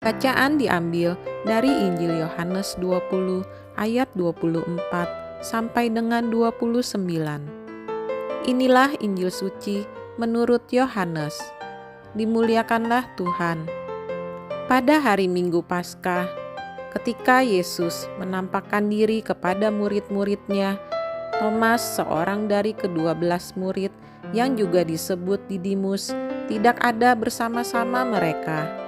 Bacaan diambil dari Injil Yohanes 20 ayat 24 sampai dengan 29. Inilah Injil suci menurut Yohanes. Dimuliakanlah Tuhan. Pada hari Minggu Paskah, ketika Yesus menampakkan diri kepada murid-muridnya, Thomas, seorang dari ke-12 murid yang juga disebut Didimus, tidak ada bersama-sama mereka.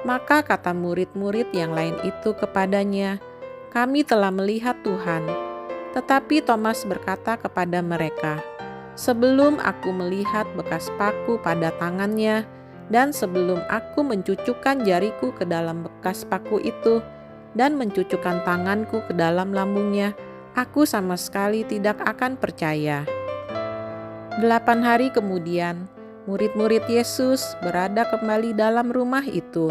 Maka kata murid-murid yang lain itu kepadanya, "Kami telah melihat Tuhan." Tetapi Thomas berkata kepada mereka, "Sebelum aku melihat bekas paku pada tangannya, dan sebelum aku mencucukkan jariku ke dalam bekas paku itu, dan mencucukkan tanganku ke dalam lambungnya, aku sama sekali tidak akan percaya." 8 hari kemudian, murid-murid Yesus berada kembali dalam rumah itu,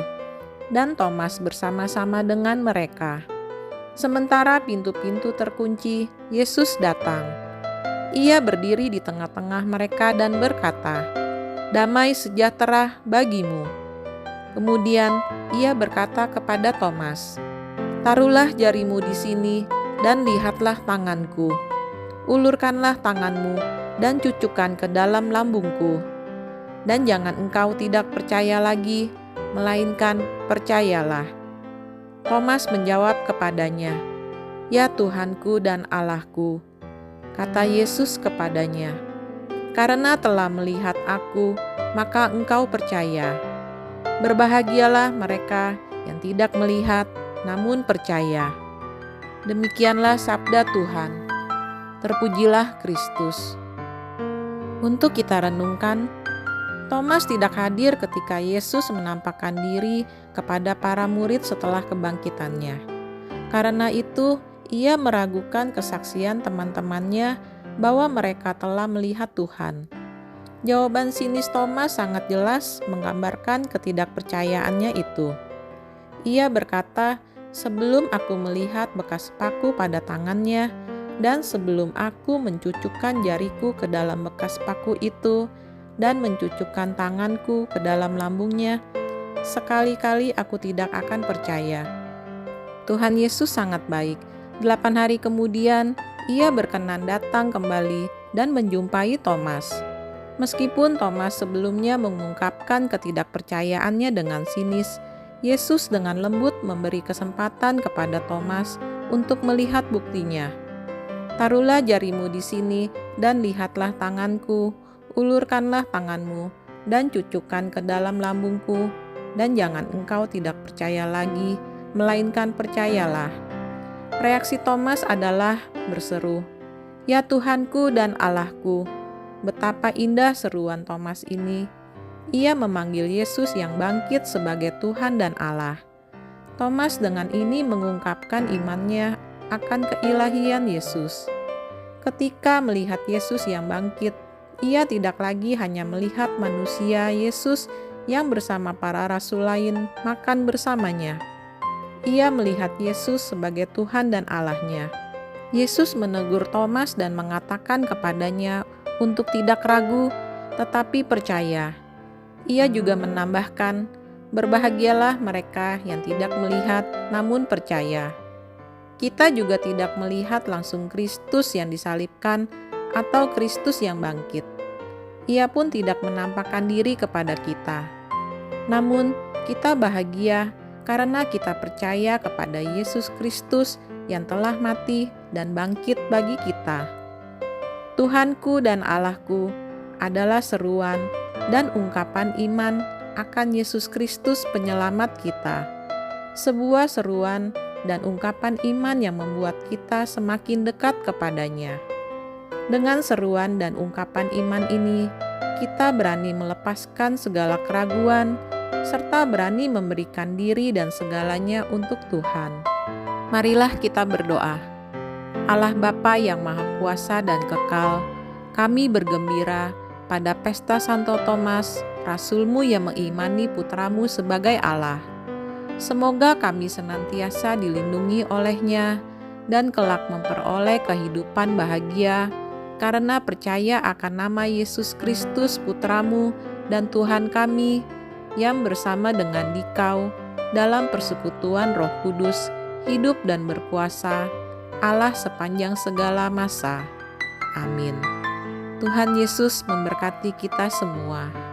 dan Thomas bersama-sama dengan mereka. Sementara pintu-pintu terkunci, Yesus datang. Ia berdiri di tengah-tengah mereka dan berkata, "Damai sejahtera bagimu." Kemudian ia berkata kepada Thomas, "Taruhlah jarimu di sini dan lihatlah tanganku. Ulurkanlah tanganmu dan cucukkan ke dalam lambungku. Dan jangan engkau tidak percaya lagi, melainkan percayalah." Thomas menjawab kepadanya, "Ya Tuhanku dan Allahku." Kata Yesus kepadanya, "Karena telah melihat aku, maka engkau percaya. Berbahagialah mereka yang tidak melihat, namun percaya." Demikianlah sabda Tuhan. Terpujilah Kristus. Untuk kita renungkan, Thomas tidak hadir ketika Yesus menampakkan diri kepada para murid setelah kebangkitannya. Karena itu, ia meragukan kesaksian teman-temannya bahwa mereka telah melihat Tuhan. Jawaban sinis Thomas sangat jelas menggambarkan ketidakpercayaannya itu. Ia berkata, "Sebelum aku melihat bekas paku pada tangannya, dan sebelum aku mencucukkan jariku ke dalam bekas paku itu, dan mencucukkan tanganku ke dalam lambungnya, sekali-kali aku tidak akan percaya." Tuhan Yesus sangat baik. 8 hari kemudian, ia berkenan datang kembali dan menjumpai Thomas. Meskipun Thomas sebelumnya mengungkapkan ketidakpercayaannya dengan sinis, Yesus dengan lembut memberi kesempatan kepada Thomas untuk melihat buktinya. "Taruhlah jarimu di sini dan lihatlah tanganku. Ulurkanlah tanganmu dan cucukkan ke dalam lambungku, dan jangan engkau tidak percaya lagi, melainkan percayalah." Reaksi Thomas adalah berseru, "Ya Tuhanku dan Allahku." Betapa indah seruan Thomas ini. Ia memanggil Yesus yang bangkit sebagai Tuhan dan Allah. Thomas dengan ini mengungkapkan imannya akan keilahian Yesus. Ketika melihat Yesus yang bangkit, ia tidak lagi hanya melihat manusia Yesus yang bersama para rasul lain makan bersamanya. Ia melihat Yesus sebagai Tuhan dan Allahnya. Yesus menegur Thomas dan mengatakan kepadanya untuk tidak ragu, tetapi percaya. Ia juga menambahkan, "Berbahagialah mereka yang tidak melihat namun percaya." Kita juga tidak melihat langsung Kristus yang disalibkan atau Kristus yang bangkit. Ia pun tidak menampakkan diri kepada kita. Namun, kita bahagia karena kita percaya kepada Yesus Kristus yang telah mati dan bangkit bagi kita. Tuhanku dan Allahku adalah seruan dan ungkapan iman akan Yesus Kristus penyelamat kita. Sebuah seruan dan ungkapan iman yang membuat kita semakin dekat kepadanya. Dengan seruan dan ungkapan iman ini, kita berani melepaskan segala keraguan, serta berani memberikan diri dan segalanya untuk Tuhan. Marilah kita berdoa. Allah Bapa yang Maha Kuasa dan Kekal, kami bergembira pada pesta Santo Thomas, Rasul-Mu yang mengimani Putra-Mu sebagai Allah. Semoga kami senantiasa dilindungi olehnya dan kelak memperoleh kehidupan bahagia karena percaya akan nama Yesus Kristus Putra-Mu dan Tuhan kami, yang bersama dengan Dikau dalam persekutuan Roh Kudus, hidup dan berkuasa, Allah sepanjang segala masa. Amin. Tuhan Yesus memberkati kita semua.